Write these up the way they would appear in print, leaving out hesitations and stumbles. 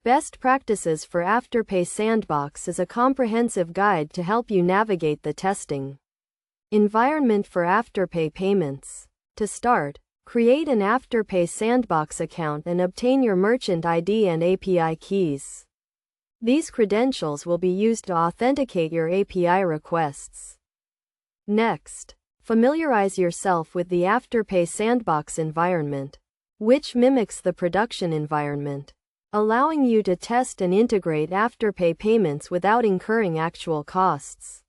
Best Practices for Afterpay Sandbox is a comprehensive guide to help you navigate the testing environment for Afterpay payments. To start, create an Afterpay Sandbox account and obtain your merchant ID and API keys. These credentials will be used to authenticate your API requests. Next, familiarize yourself with the Afterpay Sandbox environment, which mimics the production environment, allowing you to test and integrate Afterpay payments without incurring actual costs.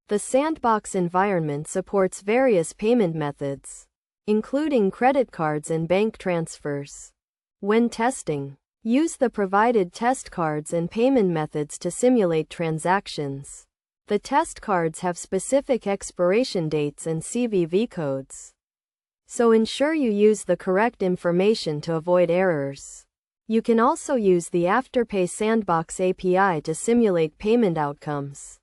The Sandbox environment supports various payment methods, including credit cards and bank transfers. When testing, use the provided test cards and payment methods to simulate transactions. The test cards have specific expiration dates and CVV codes, so ensure you use the correct information to avoid errors. You can also use the Afterpay Sandbox API to simulate payment outcomes,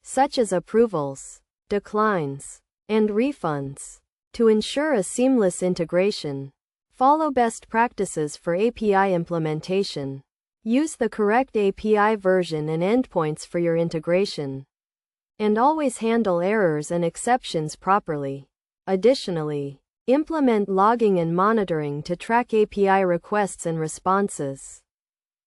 such as approvals, declines, and refunds. To ensure a seamless integration, follow best practices for API implementation. Use the correct API version and endpoints for your integration, and always handle errors and exceptions properly. Additionally, implement logging and monitoring to track API requests and responses,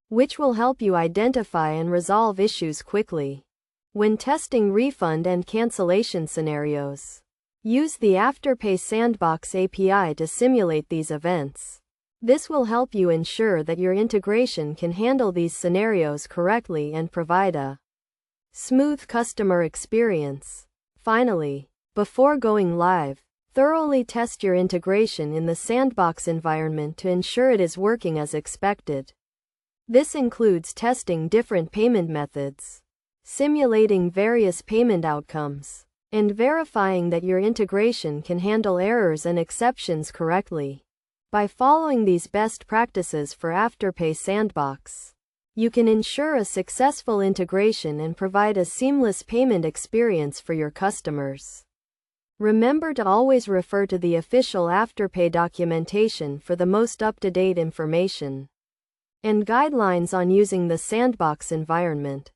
which will help you identify and resolve issues quickly. When testing refund and cancellation scenarios, use the Afterpay Sandbox API to simulate these events. This will help you ensure that your integration can handle these scenarios correctly and provide a smooth customer experience. Finally, before going live, thoroughly test your integration in the Sandbox environment to ensure it is working as expected. This includes testing different payment methods, simulating various payment outcomes, and verifying that your integration can handle errors and exceptions correctly. By following these best practices for Afterpay Sandbox, you can ensure a successful integration and provide a seamless payment experience for your customers. Remember to always refer to the official Afterpay documentation for the most up-to-date information and guidelines on using the Sandbox environment.